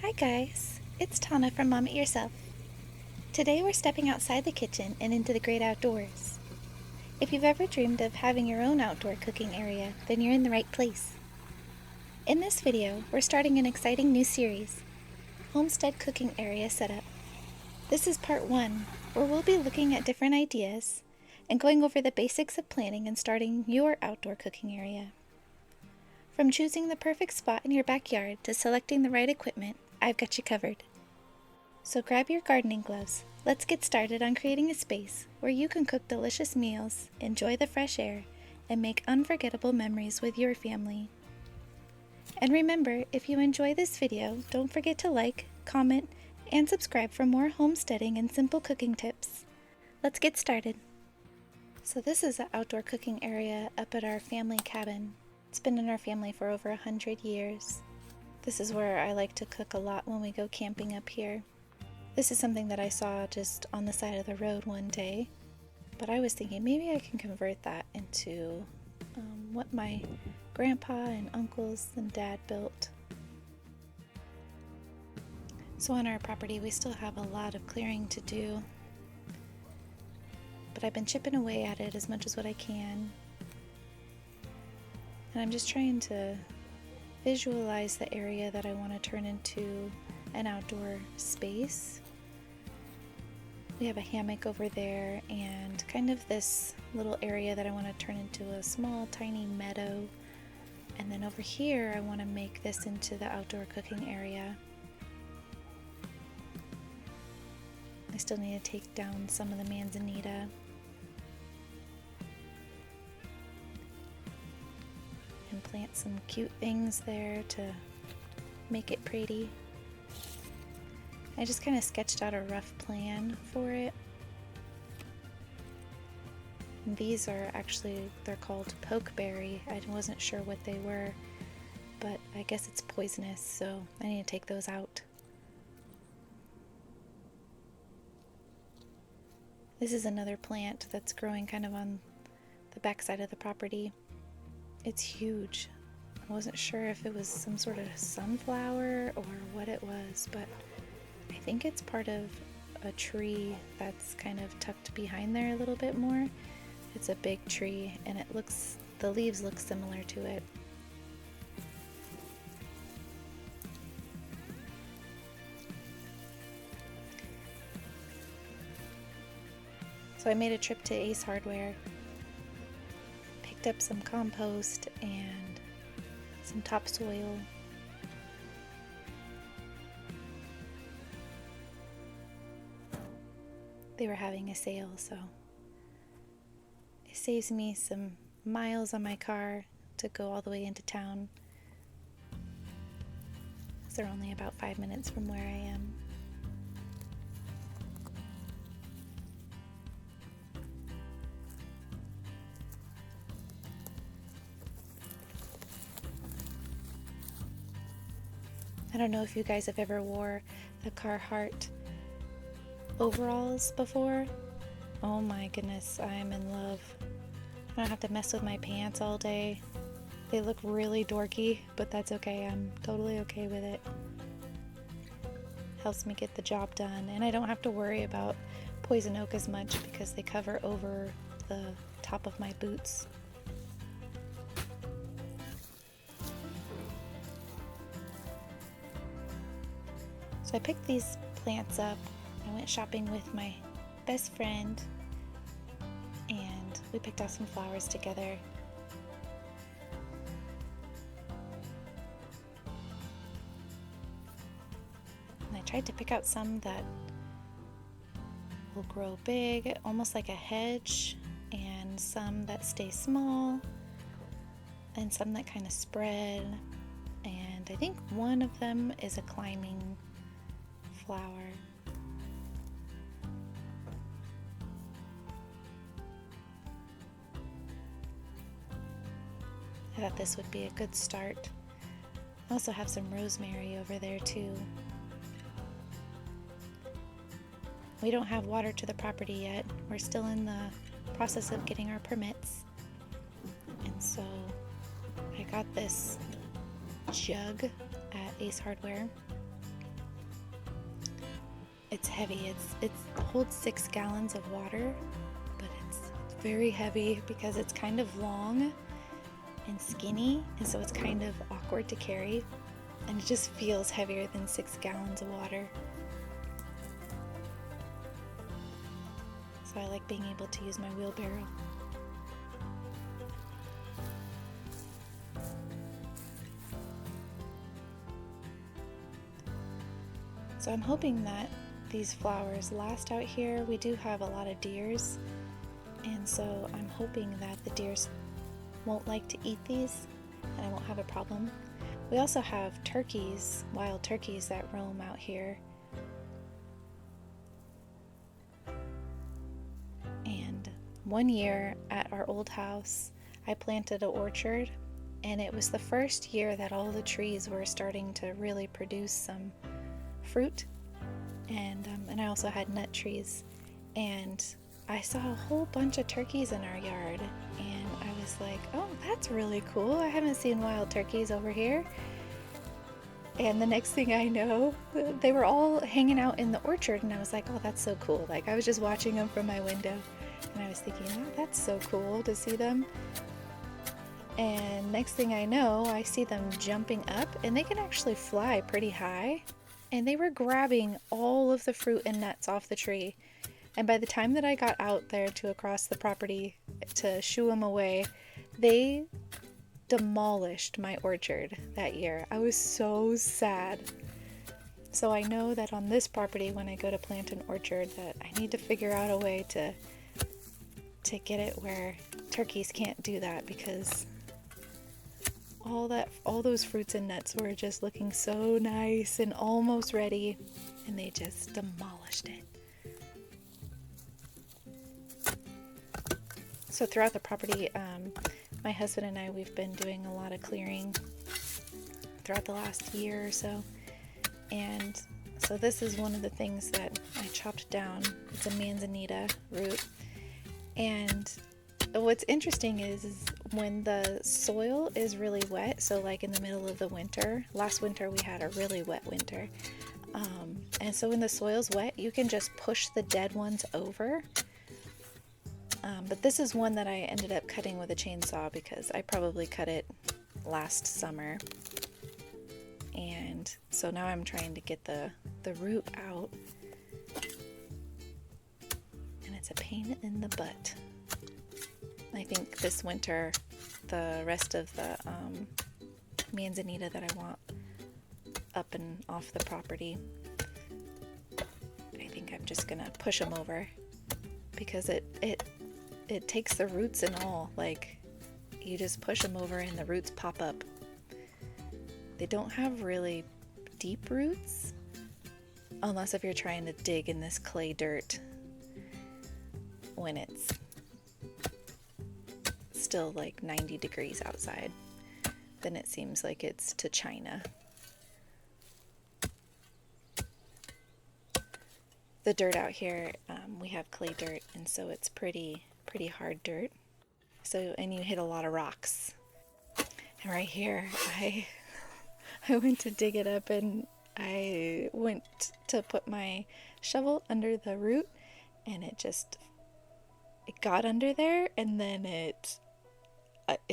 Hi guys, it's Tana from Mom It Yourself. Today we're stepping outside the kitchen and into the great outdoors. If you've ever dreamed of having your own outdoor cooking area, then you're in the right place. In this video, we're starting an exciting new series, Homestead Cooking Area Setup. This is part 1, where we'll be looking at different ideas and going over the basics of planning and starting your outdoor cooking area. From choosing the perfect spot in your backyard to selecting the right equipment, I've got you covered. So grab your gardening gloves. Let's get started on creating a space where you can cook delicious meals, enjoy the fresh air, and make unforgettable memories with your family. And remember, if you enjoy this video, don't forget to like, comment, and subscribe for more homesteading and simple cooking tips. Let's get started. So this is an outdoor cooking area up at our family cabin. It's been in our family for over 100 years. This is where I like to cook a lot when we go camping up here. This is something that I saw just on the side of the road one day, but I was thinking maybe I can convert that into what my grandpa and uncles and dad built. So on our property we still have a lot of clearing to do, but I've been chipping away at it as much as what I can. And I'm just trying to visualize the area that I want to turn into an outdoor space. We have a hammock over there and kind of this little area that I want to turn into a small tiny meadow. And then over here I want to make this into the outdoor cooking area. I still need to take down some of the manzanita. And plant some cute things there to make it pretty. I just kind of sketched out a rough plan for it. And these are actually, they're called pokeberry. I wasn't sure what they were, but I guess it's poisonous, so I need to take those out. This is another plant that's growing kind of on the back side of the property. It's huge. I wasn't sure if it was some sort of sunflower or what it was, but I think it's part of a tree that's kind of tucked behind there a little bit more. It's a big tree and the leaves look similar to it. So I made a trip to Ace Hardware, picked up some compost and some topsoil. They were having a sale, so it saves me some miles on my car to go all the way into town. They're only about 5 minutes from where I am. I don't know if you guys have ever wore the Carhartt overalls before. Oh my goodness, I'm in love. I don't have to mess with my pants all day. They look really dorky, but that's okay. I'm totally okay with it. Helps me get the job done, and I don't have to worry about poison oak as much because they cover over the top of my boots. So I picked these plants up. I went shopping with my best friend and we picked out some flowers together. And I tried to pick out some that will grow big, almost like a hedge, and some that stay small, and some that kind of spread. And I think one of them is a climbing flower. I thought this would be a good start. I also have some rosemary over there too. We don't have water to the property yet. We're still in the process of getting our permits. And so I got this jug at Ace Hardware. It's heavy. It holds 6 gallons of water, but it's very heavy because it's kind of long and skinny, and so it's kind of awkward to carry, and it just feels heavier than 6 gallons of water. So I like being able to use my wheelbarrow. So I'm hoping that these flowers last out here. We do have a lot of deers, and so I'm hoping that the deers won't like to eat these and I won't have a problem. We also have turkeys, wild turkeys that roam out here. And one year at our old house, I planted an orchard, and it was the first year that all the trees were starting to really produce some fruit, and I also had nut trees, and I saw a whole bunch of turkeys in our yard, and I was like, oh, that's really cool. I haven't seen wild turkeys over here. And the next thing I know, they were all hanging out in the orchard, and I was like, oh, that's so cool. Like, I was just watching them from my window, and I was thinking, oh, that's so cool to see them. And next thing I know, I see them jumping up, and they can actually fly pretty high. And they were grabbing all of the fruit and nuts off the tree. And by the time that I got out there to across the property to shoo them away, they demolished my orchard that year. I was so sad. So I know that on this property, when I go to plant an orchard, that I need to figure out a way to get it where turkeys can't do that, because all those fruits and nuts were just looking so nice and almost ready, and they just demolished it. So throughout the property, my husband and I, we've been doing a lot of clearing throughout the last year or so, and so this is one of the things that I chopped down. It's a manzanita root, and what's interesting is when the soil is really wet, so like in the middle of the winter, last winter we had a really wet winter, and so when the soil's wet, you can just push the dead ones over. But this is one that I ended up cutting with a chainsaw because I probably cut it last summer, and so now I'm trying to get the root out, and it's a pain in the butt. I think this winter, the rest of the manzanita that I want up and off the property, I think I'm just gonna push them over, because it takes the roots and all. Like, you just push them over and the roots pop up. They don't have really deep roots, unless if you're trying to dig in this clay dirt when it's still like 90 degrees outside. Then it seems like it's to China. The dirt out here, we have clay dirt, and so it's pretty hard dirt. So, and you hit a lot of rocks. And right here, I went to dig it up, and I went to put my shovel under the root, and it got under there, and then it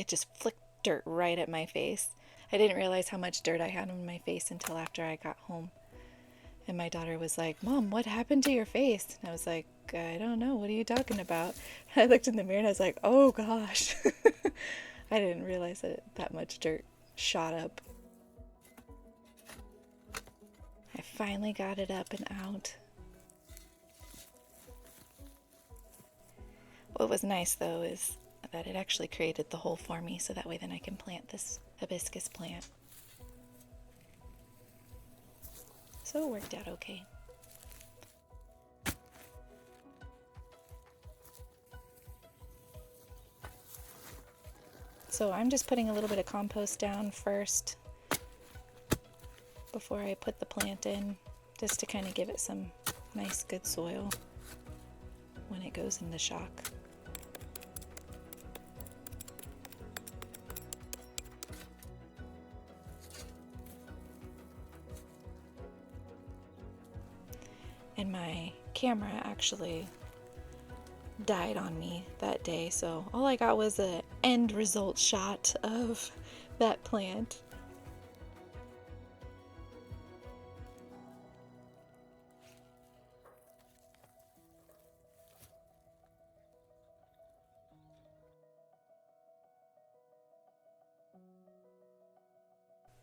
just flicked dirt right at my face. I didn't realize how much dirt I had on my face until after I got home. And my daughter was like, Mom, what happened to your face? And I was like, I don't know. What are you talking about? I looked in the mirror and I was like, oh gosh. I didn't realize that much dirt shot up. I finally got it up and out. What was nice though is that it actually created the hole for me, so that way then I can plant this hibiscus plant. So it worked out okay. So I'm just putting a little bit of compost down first before I put the plant in, just to kind of give it some nice good soil when it goes into shock. and my camera actually died on me that day, so all I got was an end result shot of that plant.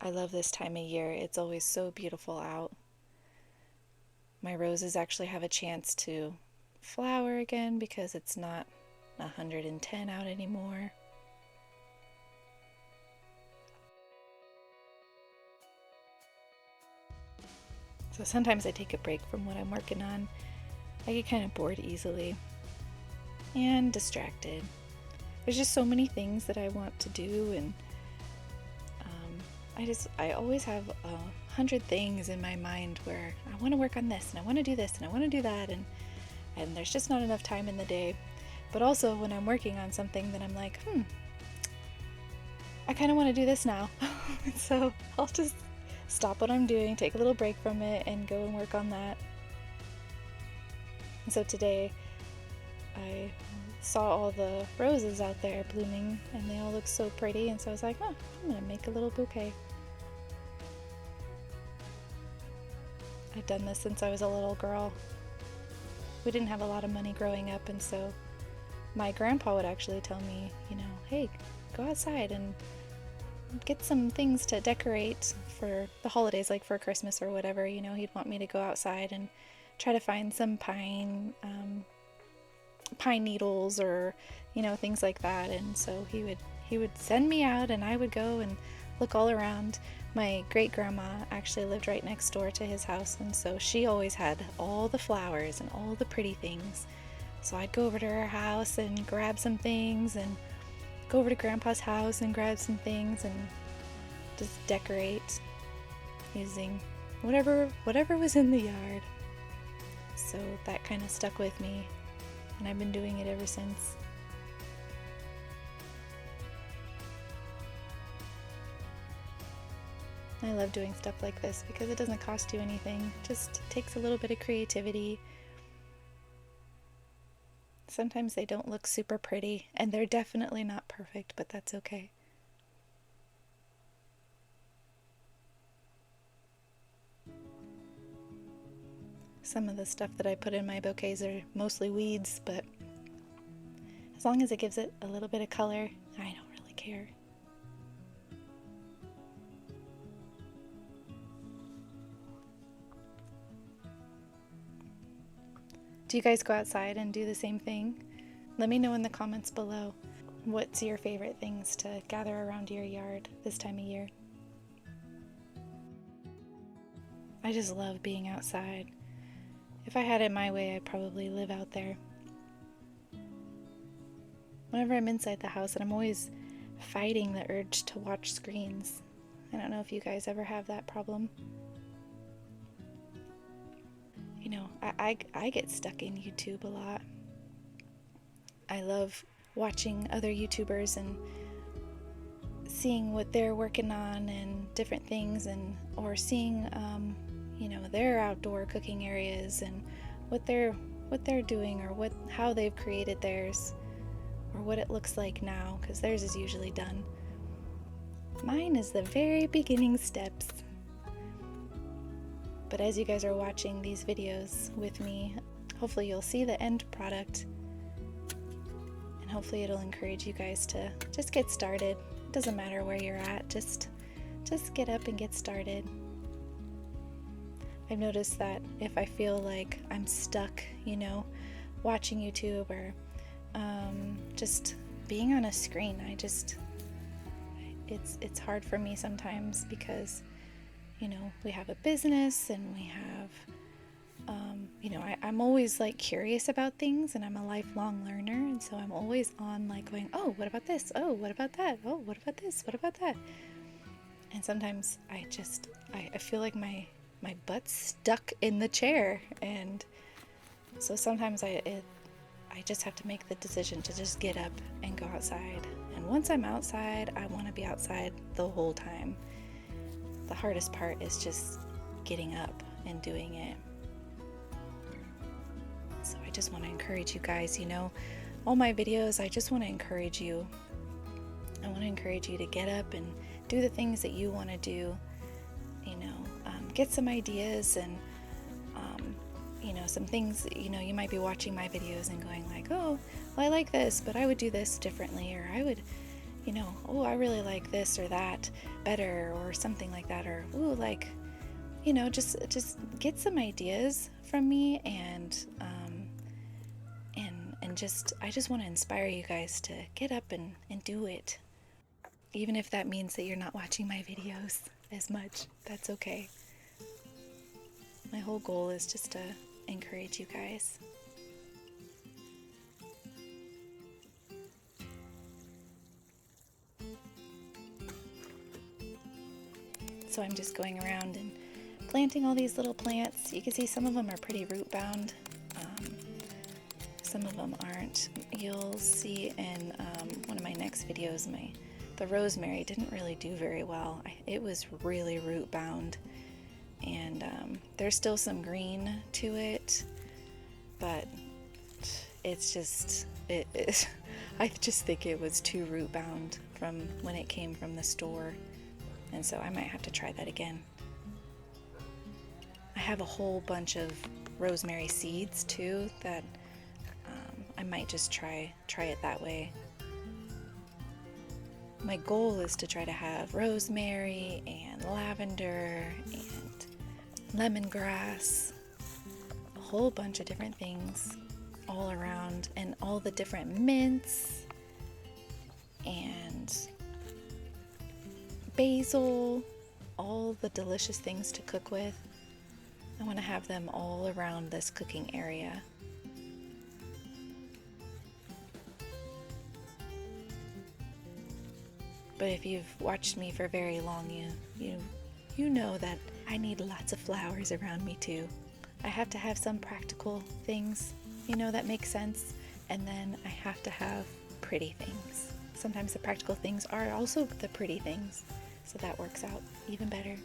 I love this time of year. It's always so beautiful out. My roses actually have a chance to flower again because it's not 110 out anymore. So sometimes I take a break from what I'm working on. I get kind of bored easily and distracted. There's just so many things that I want to do, and I always have 100 things in my mind where I want to work on this and I want to do this and I want to do that, and there's just not enough time in the day. But also when I'm working on something, then I'm like, I kind of want to do this now. So I'll just stop what I'm doing, take a little break from it, and go and work on that. And so today I saw all the roses out there blooming and they all look so pretty, and so I was like, I'm gonna make a little bouquet. I've done this since I was a little girl. We didn't have a lot of money growing up, and so my grandpa would actually tell me, hey, go outside and get some things to decorate for the holidays, like for Christmas or whatever. He'd want me to go outside and try to find some pine needles or things like that. And so he would send me out, and I would go and look all around. My great grandma actually lived right next door to his house, and so she always had all the flowers and all the pretty things. So I'd go over to her house and grab some things, and go over to Grandpa's house and grab some things, and just decorate using whatever was in the yard. So that kind of stuck with me, and I've been doing it ever since. I love doing stuff like this because it doesn't cost you anything. It just takes a little bit of creativity. Sometimes they don't look super pretty, and they're definitely not perfect, but that's okay. Some of the stuff that I put in my bouquets are mostly weeds, but as long as it gives it a little bit of color, I don't really care. Do you guys go outside and do the same thing? Let me know in the comments below. What's your favorite things to gather around your yard this time of year? I just love being outside. If I had it my way, I'd probably live out there. Whenever I'm inside the house, and I'm always fighting the urge to watch screens. I don't know if you guys ever have that problem. I get stuck in YouTube a lot. I love watching other YouTubers and seeing what they're working on and different things, or seeing their outdoor cooking areas and what they're doing, or how they've created theirs, or what it looks like now, because theirs is usually done. Mine is the very beginning steps. But as you guys are watching these videos with me, hopefully you'll see the end product, and hopefully it'll encourage you guys to just get started. It doesn't matter where you're at, just get up and get started. I've noticed that if I feel like I'm stuck, watching YouTube or just being on a screen, it's hard for me sometimes because we have a business, and we have, I'm always like curious about things, and I'm a lifelong learner, and so I'm always on like going, oh, what about this? Oh, what about that? Oh, what about this? What about that? And sometimes I feel like my butt's stuck in the chair, and so sometimes I just have to make the decision to just get up and go outside. And once I'm outside, I want to be outside the whole time. The hardest part is just getting up and doing it. So I just want to encourage you guys, all my videos, I just want to encourage you. I want to encourage you to get up and do the things that you want to do, get some ideas and, some things, you might be watching my videos and going like, oh, well, I like this, but I would do this differently, or I would, oh, I really like this or that better, or something like that, or, ooh, like, just get some ideas from me, and I just want to inspire you guys to get up and do it. Even if that means that you're not watching my videos as much, that's okay. My whole goal is just to encourage you guys. So I'm just going around and planting all these little plants. You can see some of them are pretty root bound. Some of them aren't. You'll see in one of my next videos, the rosemary didn't really do very well. It was really root bound, and there's still some green to it, but it's just, I just think it was too root bound from when it came from the store, and so I might have to try that again. I have a whole bunch of rosemary seeds too that I might just try it that way. My goal is to try to have rosemary and lavender and lemongrass, a whole bunch of different things all around, and all the different mints and basil, all the delicious things to cook with. I want to have them all around this cooking area. But if you've watched me for very long, you know that I need lots of flowers around me too. I have to have some practical things, that make sense, and then I have to have pretty things. Sometimes the practical things are also the pretty things, so that works out even better.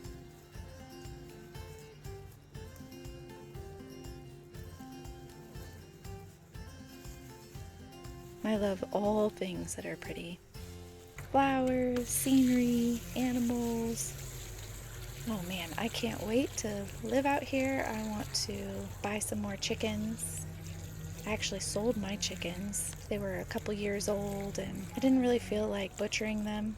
I love all things that are pretty. Flowers, scenery, animals. Oh man, I can't wait to live out here. I want to buy some more chickens. I actually sold my chickens. They were a couple years old and I didn't really feel like butchering them.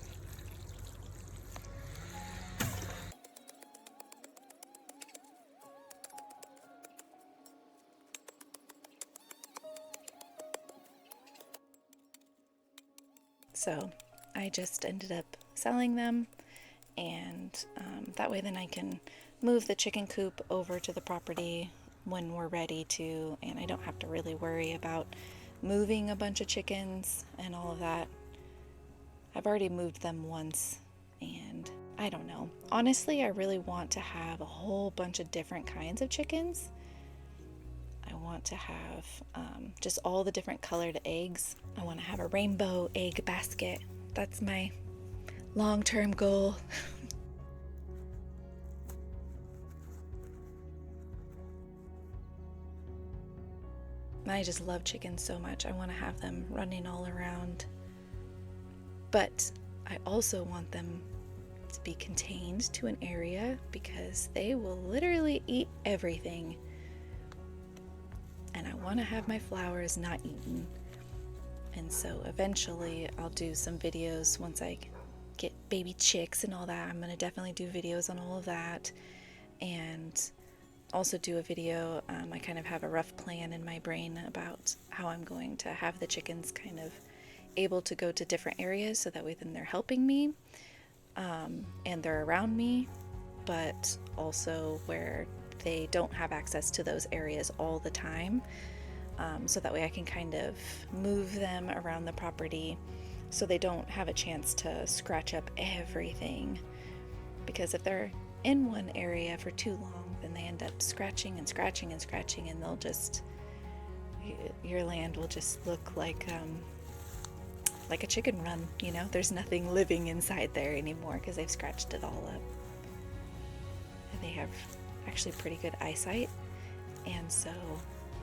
So I just ended up selling them, and that way then I can move the chicken coop over to the property when we're ready to, and I don't have to really worry about moving a bunch of chickens and all of that. I've already moved them once, and I don't know. Honestly, I really want to have a whole bunch of different kinds of chickens. I want to have just all the different colored eggs. I want to have a rainbow egg basket. That's my long-term goal. I just love chickens so much. I want to have them running all around. But I also want them to be contained to an area because they will literally eat everything. And I want to have my flowers not eaten. And so eventually I'll do some videos once I get baby chicks and all that. I'm going to definitely do videos on all of that. And also do a video. I kind of have a rough plan in my brain about how I'm going to have the chickens kind of able to go to different areas so that way then they're helping me and they're around me, but also where they don't have access to those areas all the time. So that way I can kind of move them around the property so they don't have a chance to scratch up everything. Because if they're in one area for too long, then they end up scratching and scratching and scratching, and they'll just, your land will just look like a chicken run, There's nothing living inside there anymore because they've scratched it all up. And they have actually pretty good eyesight, and so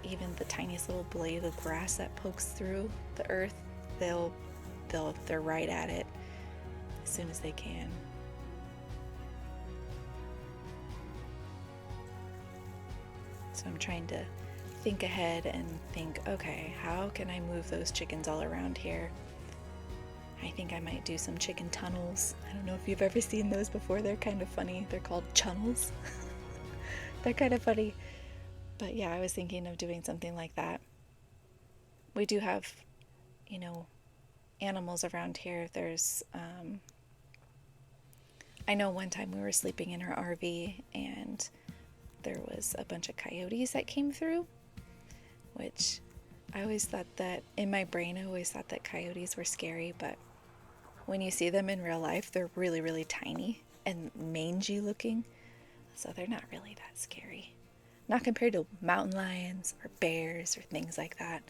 even the tiniest little blade of grass that pokes through the earth, they're right at it as soon as they can. So I'm trying to think ahead and think, okay, how can I move those chickens all around here? I think I might do some chicken tunnels. I don't know if you've ever seen those before. They're kind of funny. They're called chunnels. They're kind of funny. But yeah, I was thinking of doing something like that. We do have, animals around here. There's, I know one time we were sleeping in our RV and there was a bunch of coyotes that came through, which I always thought that, in my brain, I always thought that coyotes were scary, but when you see them in real life, they're really, really tiny and mangy looking, so they're not really that scary. Not compared to mountain lions or bears or things like that.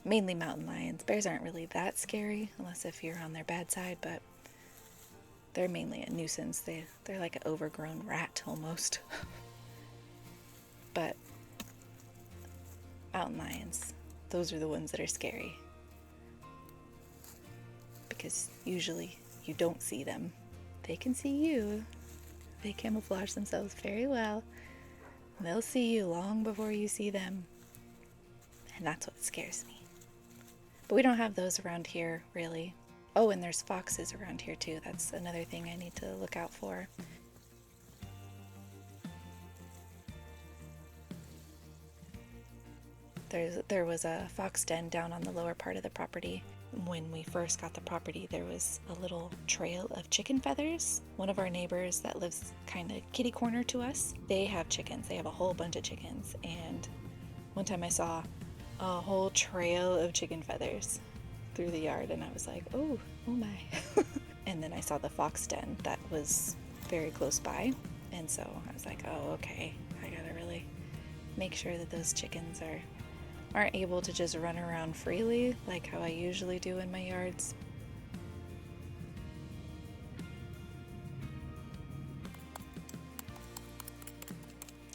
Mainly mountain lions. Bears aren't really that scary, unless if you're on their bad side, but they're mainly a nuisance. They're like an overgrown rat almost. But mountain lions, those are the ones that are scary. Because usually you don't see them. They can see you. They camouflage themselves very well. They'll see you long before you see them. And that's what scares me. But we don't have those around here, really. Oh, and there's foxes around here too. That's another thing I need to look out for. There was a fox den down on the lower part of the property. When we first got the property, there was a little trail of chicken feathers. One of our neighbors that lives kind of kitty corner to us, they have chickens. They have a whole bunch of chickens. And one time I saw a whole trail of chicken feathers through the yard, and I was like, oh my. And then I saw the fox den that was very close by. And so I was like, oh, okay, I gotta really make sure that those chickens aren't able to just run around freely like how I usually do in my yards.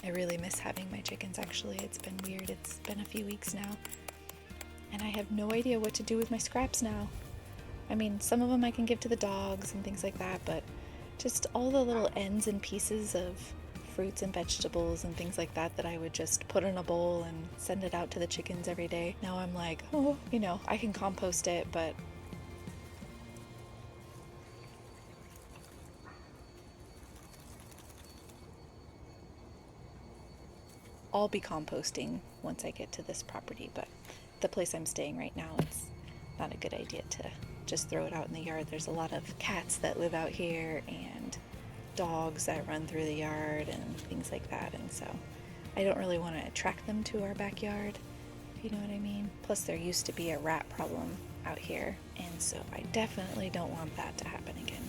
I really miss having my chickens, actually. It's been weird. It's been a few weeks now. And I have no idea what to do with my scraps now. I mean, some of them I can give to the dogs and things like that, but just all the little ends and pieces of fruits and vegetables and things like that I would just put in a bowl and send it out to the chickens every day. Now I'm like, I can compost it, but I'll be composting once I get to this property. But the place I'm staying right now, it's not a good idea to just throw it out in the yard. There's a lot of cats that live out here and dogs that run through the yard and things like that, and so I don't really want to attract them to our backyard, if you know what I mean. Plus there used to be a rat problem out here, and so I definitely don't want that to happen again.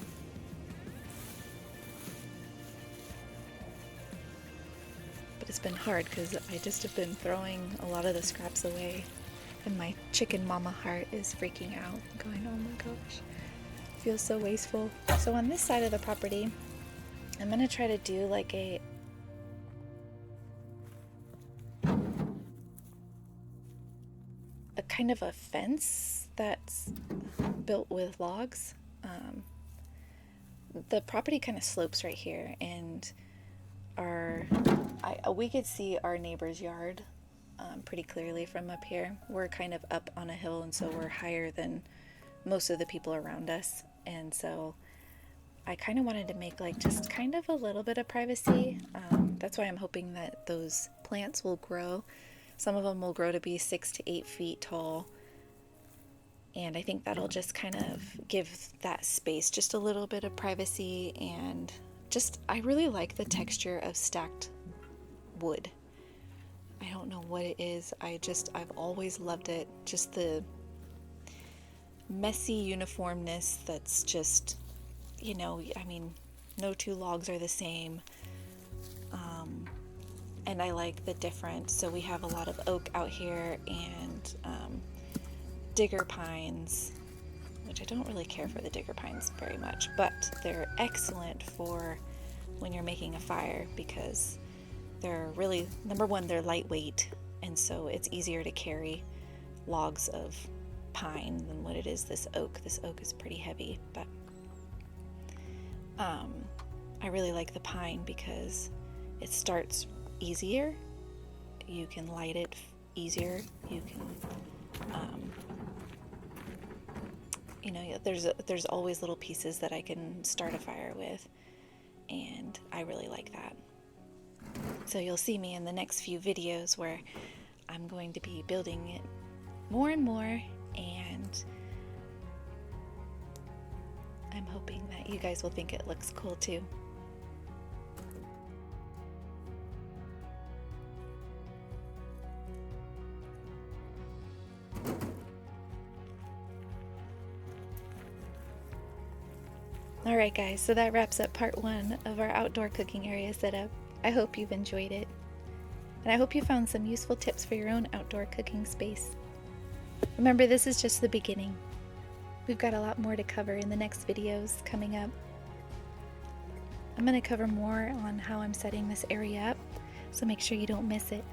But it's been hard because I just have been throwing a lot of the scraps away, and my chicken mama heart is freaking out, going, oh my gosh, it feels so wasteful. So on this side of the property, I'm going to try to do like a kind of a fence that's built with logs. The property kind of slopes right here, and we could see our neighbor's yard pretty clearly from up here. We're kind of up on a hill, and so we're higher than most of the people around us, and so I kind of wanted to make like just kind of a little bit of privacy. That's why I'm hoping that those plants will grow. Some of them will grow to be 6 to 8 feet tall. And I think that'll just kind of give that space just a little bit of privacy. And just, I really like the texture of stacked wood. I don't know what it is. I've always loved it. Just the messy uniformness that's just, no two logs are the same. And I like the different, so we have a lot of oak out here and digger pines, which I don't really care for the digger pines very much, but they're excellent for when you're making a fire because they're really, number one, they're lightweight, and and so it's easier to carry logs of pine than what it is this oak. This oak is pretty heavy, but I really like the pine because it starts easier. You can light it easier. You can, there's always little pieces that I can start a fire with, and I really like that. So you'll see me in the next few videos where I'm going to be building it more and more, and I'm hoping that you guys will think it looks cool too. Alright guys, so that wraps up part 1 of our outdoor cooking area setup. I hope you've enjoyed it, and I hope you found some useful tips for your own outdoor cooking space. Remember, this is just the beginning. We've got a lot more to cover in the next videos coming up. I'm going to cover more on how I'm setting this area up, so make sure you don't miss it.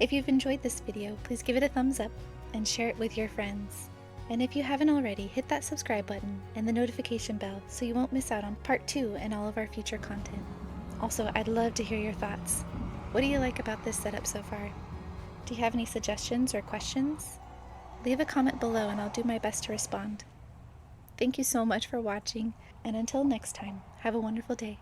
If you've enjoyed this video, please give it a thumbs up and share it with your friends. And if you haven't already, hit that subscribe button and the notification bell so you won't miss out on part 2 and all of our future content. Also, I'd love to hear your thoughts. What do you like about this setup so far? Do you have any suggestions or questions? Leave a comment below and I'll do my best to respond. Thank you so much for watching, and until next time, have a wonderful day.